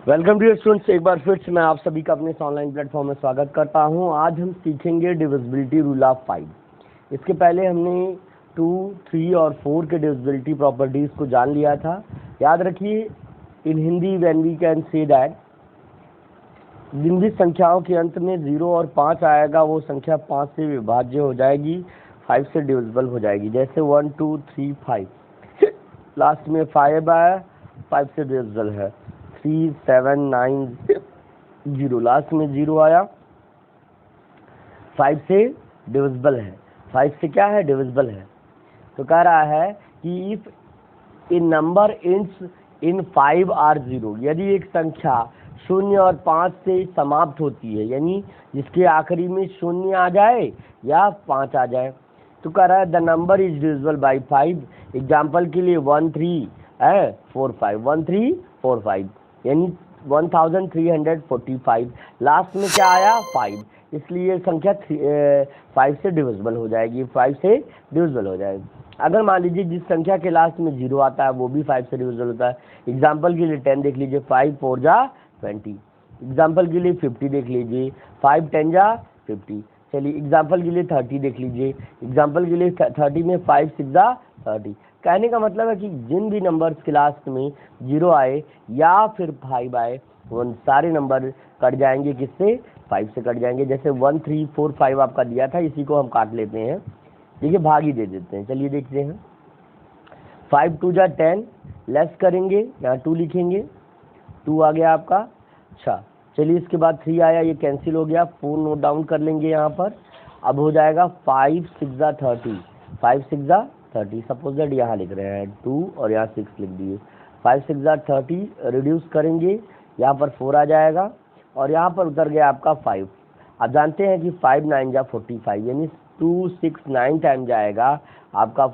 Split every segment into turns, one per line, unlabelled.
Welcome to students, एक बार फिर से मैं आप सभी का अपने इस ऑनलाइन प्लेटफॉर्म में स्वागत करता हूं। आज हम सीखेंगे डिविजिबिलिटी रूल ऑफ 5। इसके पहले हमने 2, 3 और 4 के डिविजिबिलिटी प्रॉपर्टीज को जान लिया था। याद रखिए, in Hindi when we can say that जिन भी संख्याओं के अंत में 0 और 5 आएगा वो संख्या 5 से विभाज्य हो जाएगी, 5 से डिविजिबल हो जाएगी। जैसे 1, 2, 3, 5 लास्ट में 5 आया, 5 से डिविजिबल है। 3, 7, 9, 0 लास्ट में 0 आया, 5 से डिविजिबल है। 5 से क्या है? डिविजिबल है। तो कह रहा है कि if in number ends in 5 और 0, यदि एक संख्या 0 और 5 से समाप्त होती है, यानी जिसके आखिरी में 0 आ जाए या 5 आ जाए, तो कह रहा है the number is divisible by 5। Example के लिए 1, 3 है, 4, 5, 1, 3, 4, 5 यानी 1345। लास्ट में क्या आया? 5, इसलिए संख्या 5 से डिविजिबल हो जाएगी, 5 से डिविजिबल हो जाएगी। अगर मान लीजिए जिस संख्या के लास्ट में 0 आता है वो भी 5 से डिविजिबल होता है। एग्जाम्पल के लिए 10 देख लीजिए, 5 4 जा 20। एग्जाम्पल के लिए 50 देख लीजिए, 5 10 जा 50। चलिए एग्जाम्पल के लिए 30 देख लीजिए, एग्जाम्पल के लिए 30 में 5 6 जा 30। कहने का मतलब है कि जिन भी नंबर्स के लास्ट में 0 आए या फिर 5 आए, वो सारे नंबर कट जाएंगे। किससे? 5 से कट जाएंगे। जैसे 1, 3, 4, 5 आपका दिया था, इसी को हम काट लेते हैं, देखिए भाग ही दे देते हैं। चलिए देखते हैं, 5 2 जा 10, लेस करेंगे, यहाँ 2 लिखेंगे, 2 आ गया आपका। अच्छा चलिए, इसके बाद 3 आया, ये कैंसिल हो गया, 4 नोट डाउन कर लेंगे यहाँ पर। अब हो जाएगा 5 6 जा 30, 5 6 जा 30। सपोज दैट यहाँ लिख रहे हैं 2 और यहाँ 6 लिख दिए। 5 6 जा 30, रिड्यूस करेंगे, यहाँ पर 4 आ जाएगा और यहाँ पर उतर गया आपका 5। आप जानते हैं कि 5 9 जा 45, यानी 2 6 9 टाइम जाएगा आपका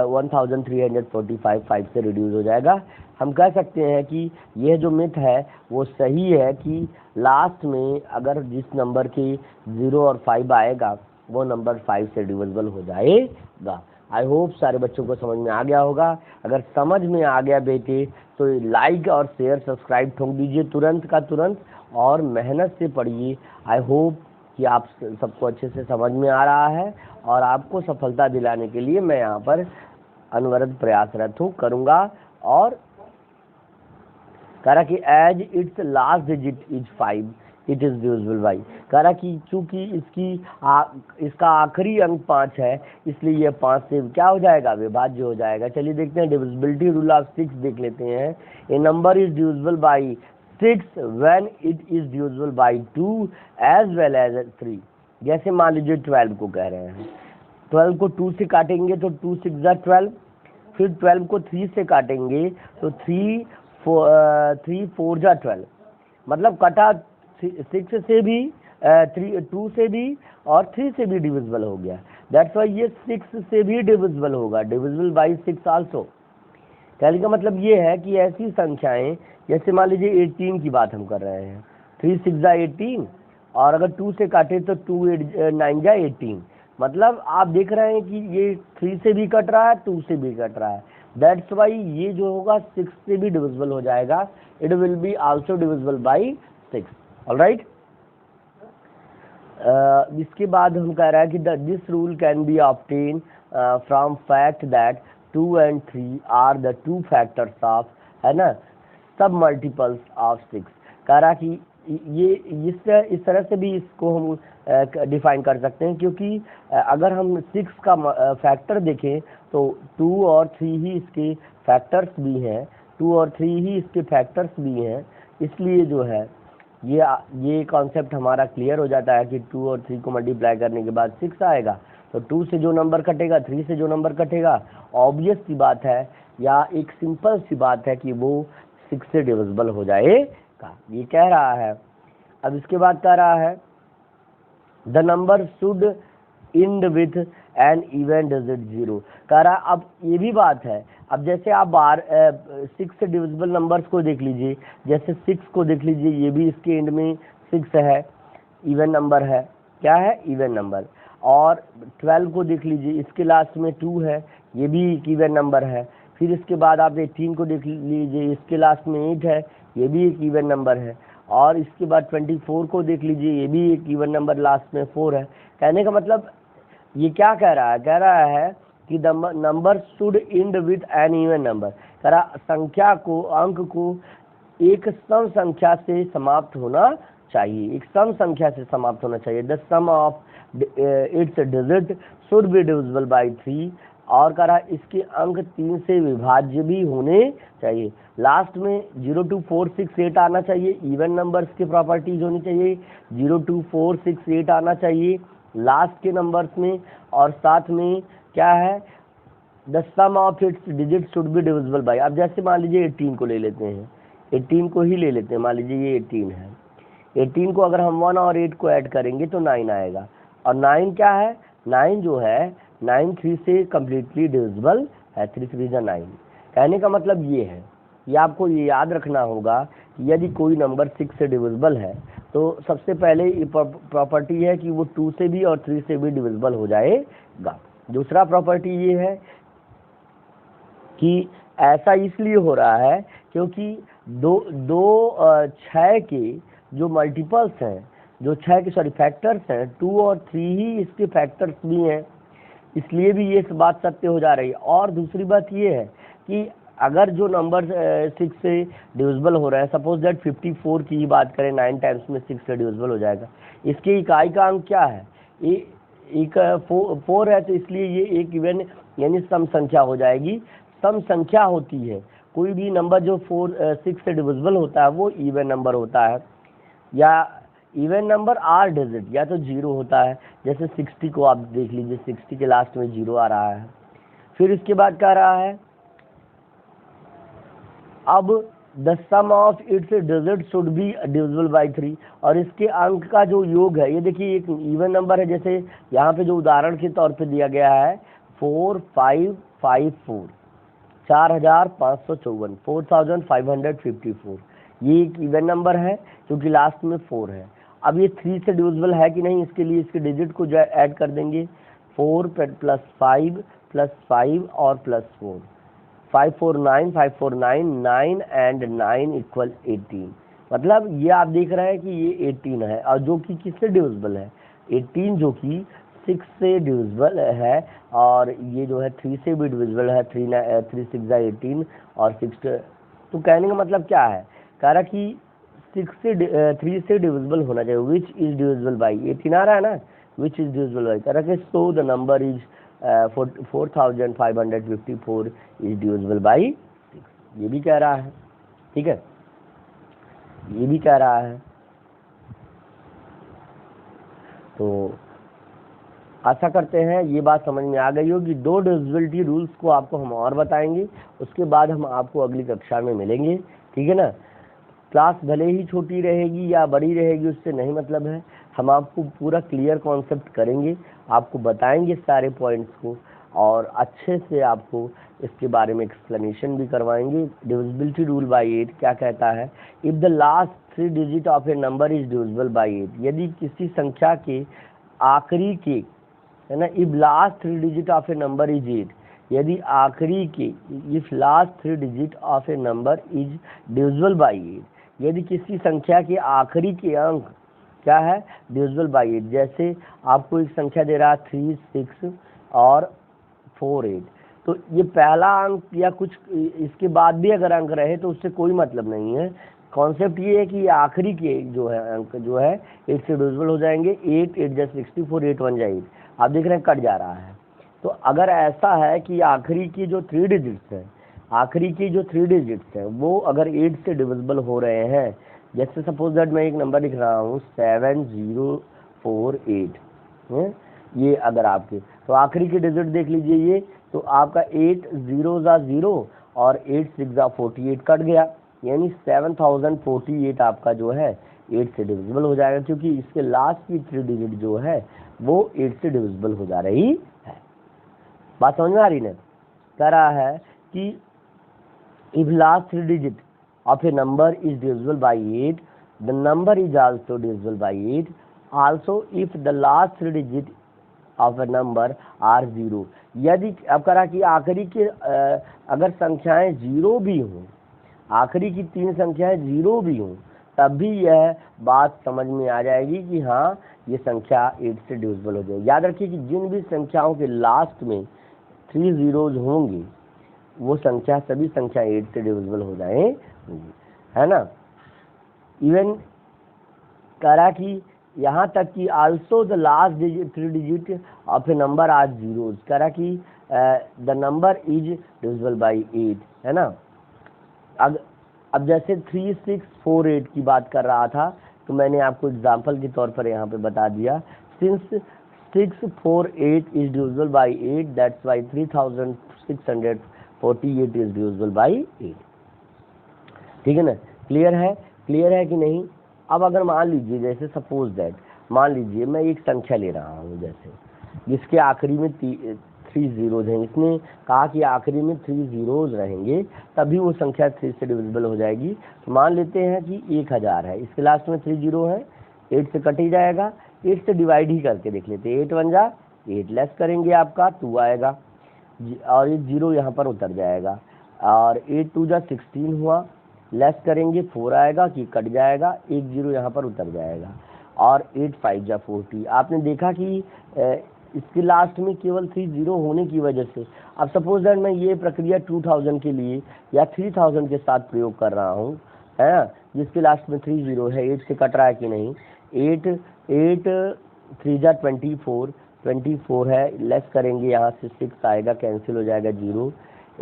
1345, 5 से रिड्यूस हो जाएगा। हम कह सकते हैं कि यह जो मिथ है वो सही है कि लास्ट में अगर जिस नंबर के 0 और 5 आएगा वो नंबर 5 से डिविजिबल हो जाएगा। आई होप सारे बच्चों को समझ में आ गया होगा। अगर समझ में आ गया बेटे तो लाइक और शेयर सब्सक्राइब ठोक दीजिए तुरंत का तुरंत और मेहनत से पढ़िए। आई होप कि आप सबको अच्छे से समझ में आ रहा है और आपको सफलता दिलाने के लिए मैं यहाँ पर अनवरत प्रयासरत हूँ, करूँगा। और कह रहा कि as its last digit is 5 it is divisible by. कह रहा कि चूंकि इसका आखिरी अंक 5 है, इसलिए यह 5 से क्या हो जाएगा? विभाज्य हो जाएगा। चलिए देखते हैं, डिविजिबिलिटी रूल ऑफ 6 देख लेते हैं। A number is divisible by 6 when it is divisible by 2 as well as 3। जैसे मान लीजिए 12 को कह रहे हैं, 12 को 2 से काटेंगे तो 2 6 जा 12, फिर 12 को 3 से काटेंगे तो 3 4 जा 12, मतलब कटा 6 से भी 2 से भी और 3 से भी डिविजिबल हो गया। दैट्स वाई ये 6 से भी डिविजिबल होगा, डिविजिबल बाई 6 आल्सो। कहने का मतलब ये है कि ऐसी संख्याएं, जैसे मान लीजिए 18 की बात हम कर रहे हैं, 3 6 जा 18 और अगर 2 से काटे तो 2 9 जा 18, मतलब आप देख रहे हैं कि ये 3 से भी कट रहा है, 2 से भी कट रहा है। दैट्स वाई ये जो होगा 6 से भी डिविजिबल हो जाएगा। It will be also divisible by 6। Alright, इसके बाद हम कह रहा है कि this rule can be obtain from fact that 2 and 3 are the 2 factors of, है ना, सब मल्टीपल्स ऑफ 6। कह रहा कि ये इस तरह से भी इसको हम डिफाइन कर सकते हैं, क्योंकि अगर हम 6 का फैक्टर देखें तो 2 और 3 ही इसके फैक्टर्स भी हैं, 2 और 3 ही इसके फैक्टर्स भी हैं। इसलिए जो है ये कॉन्सेप्ट हमारा क्लियर हो जाता है कि 2 और 3 को मल्टीप्लाई करने के बाद 6 आएगा, तो 2 से जो नंबर कटेगा, 3 से जो नंबर कटेगा, ऑब्वियस सी बात है या एक सिंपल सी बात है कि वो 6 से डिविजिबल हो जाएगा, ये कह रहा है। अब इसके बाद कह रहा है the number should and with an even digit 0। कह रहा अब ये भी बात है, अब जैसे आप 6 से डिविजिबल नंबर्स को देख लीजिए, जैसे 6 को देख लीजिए, ये भी इसके एंड में 6 है, इवन नंबर है। क्या है? Even number. और 12 को देख लीजिए, इसके लास्ट में 2 है, ये भी एक इवन नंबर है। फिर इसके बाद आप 18 को देख लीजिए, इसके लास्ट में 8 है, ये भी एक इवन नंबर है। और इसके बाद 24 को देख लीजिए, ये भी एक इवन नंबर, लास्ट में 4 है। कहने का मतलब ये क्या कह रहा है, कह रहा है कि the number should and with an even number. कह रहा संख्या को, अंक को एक सम संख्या से समाप्त होना चाहिए, एक सम संख्या से समाप्त होना चाहिए। The sum of its digit should be divisible by 3, और कह रहा इसके अंक 3 से विभाज्य भी होने चाहिए। लास्ट में 0 2 4 6 8 आना चाहिए, इवन नंबर्स की प्रॉपर्टीज होनी चाहिए। 0 2 4 6 8 आना चाहिए लास्ट के नंबर्स में, और साथ में क्या है, the sum of its digit should be divisible by. अब जैसे मान लीजिए 18 को ले लेते हैं, 18 को ही ले लेते हैं, मान लीजिए ये 18 है। 18 को अगर हम 1 और 8 को ऐड करेंगे तो 9 आएगा, और 9 क्या है, 9 जो है 9 3 से कम्प्लीटली डिविजिबल है, 3 3 जा 9। कहने का मतलब ये है, ये आपको ये याद रखना होगा कि यदि कोई नंबर 6 से डिविजिबल है तो सबसे पहले ये प्रॉपर्टी है कि वो 2 से भी और 3 से भी डिविजिबल हो जाएगा। दूसरा प्रॉपर्टी ये है कि ऐसा इसलिए हो रहा है क्योंकि दो 6 के जो मल्टीपल्स हैं, जो 6 के फैक्टर्स हैं, 2 और 3 ही इसके फैक्टर्स भी हैं, इसलिए भी ये बात सत्य हो जा रही है। और दूसरी बात ये है कि अगर जो नंबर 6 से डिविजिबल हो रहा है, सपोज दैट 54 की ही बात करें, 9 टाइम्स में 6 से डिविजिबल हो जाएगा, इसके इकाई का अंक क्या है, एक 4 है, तो इसलिए ये एक इवन यानी सम संख्या हो जाएगी। सम संख्या होती है कोई भी नंबर जो 6 से डिविजिबल होता है वो इवन नंबर होता है, या इवन नंबर आर डिजिट, या तो 0 होता है। जैसे 60 को आप देख लीजिए, 60 के लास्ट में 0 आ रहा है। फिर इसके बाद कह रहा है अब the sum of its digit should be divisible by 3, और इसके अंक का जो योग है, ये देखिए एक इवन नंबर है, जैसे यहाँ पे जो उदाहरण के तौर पे दिया गया है 4554, 4554, 4554, ये एक इवन नंबर है क्योंकि लास्ट में 4 है। अब ये 3 से डिविजिबल है कि नहीं, इसके लिए इसके डिजिट को ऐड कर देंगे, 4 + 5 + 5 और +4, 549, 9 एंड 9 = 18। मतलब ये आप देख रहे हैं कि ये 18 है, और जो कि किससे डिविजिबल है, 18 जो कि 6 से डिविजिबल है, और ये जो है 3 से भी डिविजिबल है, 3 6 जा 18 और 6। तो कहने का मतलब क्या है, कह रहा कि 3 से डिविजिबल होना चाहिए, विच इज डिविजिबल बाई 18 आ रहा है ना, विच इज डिविजिबल बाई, कह रहा कि so the number is 4554 is divisible by 6। ये भी कह रहा है, ठीक है, ये भी कह रहा है। तो आशा करते हैं ये बात समझ में आ गई होगी। 2 डिविजिबिलिटी रूल्स को आपको हम और बताएंगे, उसके बाद हम आपको अगली कक्षा में मिलेंगे, ठीक है ना। क्लास भले ही छोटी रहेगी या बड़ी रहेगी, उससे नहीं मतलब है, हम आपको पूरा क्लियर कॉन्सेप्ट करेंगे, आपको बताएंगे सारे पॉइंट्स को, और अच्छे से आपको इसके बारे में एक्सप्लेनेशन भी करवाएंगे। डिविजिबिलिटी रूल बाय 8 क्या कहता है, if the last 3 digit of a number is divisible by 8, यदि किसी संख्या के आखिरी के, है ना, if last 3 digit of a number is 8, यदि आखिरी के, if last 3 digit of a number is divisible by 8, यदि किसी संख्या के आखिरी के अंक क्या है, डिविजिबल बाय 8। जैसे आपको एक संख्या दे रहा 3 6 और 4 8, तो ये पहला अंक या कुछ इसके बाद भी अगर अंक रहे तो उससे कोई मतलब नहीं है। कॉन्सेप्ट ये है कि आखिरी के जो है अंक जो है 8 से डिविजिबल हो जाएंगे। 8 8 जा 64, 8 1 जा 8, आप देख रहे हैं कट जा रहा है। तो अगर ऐसा है कि आखिरी की जो 3 डिजिट्स हैं, आखिरी की जो 3 डिजिट्स हैं वो अगर 8 से डिविजिबल हो रहे हैं, जैसे सपोज दैट मैं एक नंबर लिख रहा हूँ 7048 है, ये अगर आपके, तो आखिरी की डिजिट देख लीजिए ये, तो आपका 8 0 जा 0 और 8 6 जा 48 कट गया, यानी 7048 आपका जो है 8 से डिविजिबल हो जाएगा, क्योंकि इसके लास्ट की 3 डिजिट जो है वो 8 से डिविजिबल हो जा रही है। बात समझ में आ रही है? कह रहा है कि if last 3 digit of a number is divisible by 8, the number is also divisible by 8, also if the last 3 digit of a number are 0, यदि अब करा कि आखिरी के अगर संख्याएं 0 भी हों, आखिरी की 3 संख्याएं 0 भी हों तब भी यह बात समझ में आ जाएगी कि हाँ ये संख्या 8 से डिविजिबल हो जाएगी। याद रखिए कि जिन भी संख्याओं के लास्ट में 3 जीरोज होंगी वो संख्या सभी संख्या 8 से डिविजिबल हो जाएंगी, है ना। इवन कह रहा कि यहाँ तक कि also the last 3 digit of a number are zeros, कह रहा कि the number is divisible by 8, है ना। अब जैसे 3, 6, 4, 8 की बात कर रहा था तो मैंने आपको एग्जाम्पल के तौर पर यहाँ पे बता दिया, since 6, 4, 8 is divisible by 8 that's why 3648 is divisible by 8। ठीक है ना, क्लियर है कि नहीं। अब अगर मान लीजिए जैसे सपोज दैट मान लीजिए मैं एक संख्या ले रहा हूँ जैसे जिसके आखिरी में 3 जीरोज हैं, इसने कहा कि आखिरी में 3 जीरोज रहेंगे तभी वो संख्या 3 से डिविजिबल हो जाएगी। तो मान लेते हैं कि 1000 है, इसके लास्ट में 3 जीरो है, 8 से कट ही जाएगा, 8 से डिवाइड ही करके देख लेते हैं। 8 1 जा 8, लेस करेंगे आपका 2 आएगा और एक जीरो यहाँ पर उतर जाएगा, और 8 2 जा 16 हुआ, लेस करेंगे 4 आएगा कि कट जाएगा, एक जीरो यहाँ पर उतर जाएगा, और 8 5 जा 40। आपने देखा कि इसके लास्ट में केवल 3 जीरो होने की वजह से, अब सपोज दैट मैं ये प्रक्रिया 2000 के लिए या 3000 के साथ प्रयोग कर रहा हूँ, है ना, जिसके लास्ट में 3 जीरो है, 8 से कट रहा है कि नहीं, 8 3 जा 24 है, लेस करेंगे यहाँ से 6 आएगा, कैंसिल हो जाएगा जीरो,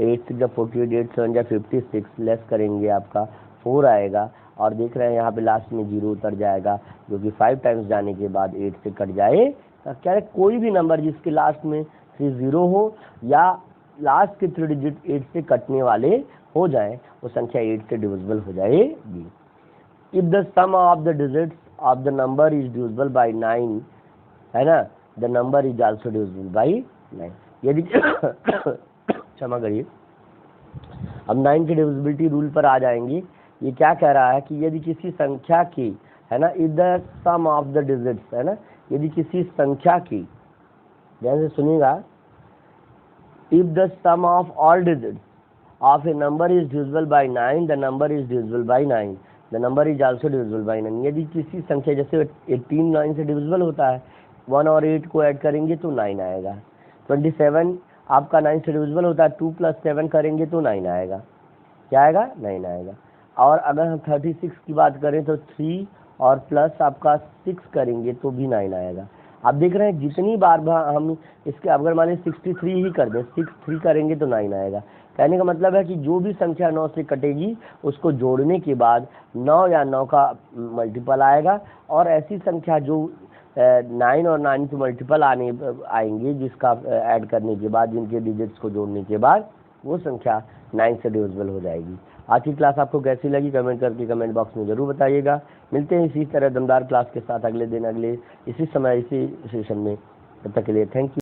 8 6 जा 48, 8 7 जा 56, लेस करेंगे आपका 4 आएगा, और देख रहे हैं यहाँ पे लास्ट में जीरो उतर जाएगा जो कि 5 टाइम्स जाने के बाद 8 से कट जाए। क्या है, कोई भी नंबर जिसके लास्ट में 3 जीरो हो या लास्ट के 3 डिजिट 8 से कटने वाले हो जाएं वो संख्या 8 से डिविजिबल हो जाएगी। If the sum of the digits of the number is divisible by 9, है ना, the number is also divisible by 9। यदि क्षमा करिए, अब 9 के डिविजिबिलिटी रूल पर आ जाएंगे। ये क्या कह रहा है कि यदि किसी संख्या की, है ना, if the sum of the digits, है ना, यदि किसी संख्या की, ध्यान से सुनिएगा, if the sum of all digits of a number is divisible by 9 the number is divisible by 9, the number is also divisible by 9। यदि किसी संख्या जैसे 18 9 से डिविजिबल होता है, 1 और 8 को ऐड करेंगे तो 9 आएगा। 27 आपका 9 से डिविजिबल होता है, 2 + 7 करेंगे तो 9 आएगा। क्या आएगा? 9 आएगा। और अगर हम 36 की बात करें तो 3 और प्लस आपका 6 करेंगे तो भी 9 आएगा। आप देख रहे हैं जितनी बार हम इसके, अगर मान लीजिए 63 ही कर दें, 6 3 करेंगे तो 9 आएगा। कहने का मतलब है कि जो भी संख्या 9 से कटेगी उसको जोड़ने के बाद 9 या 9 का मल्टीपल आएगा, और ऐसी संख्या जो 9 और 9 के मल्टीपल आएंगे जिसका ऐड करने के बाद, जिनके डिजिट्स को जोड़ने के बाद वो संख्या 9 से डिविजिबल हो जाएगी। आज की क्लास आपको कैसी लगी कमेंट करके कमेंट बॉक्स में ज़रूर बताइएगा। मिलते हैं इसी तरह दमदार क्लास के साथ अगले दिन अगले इसी समय इसी सेशन में। तब तक के लिए थैंक यू।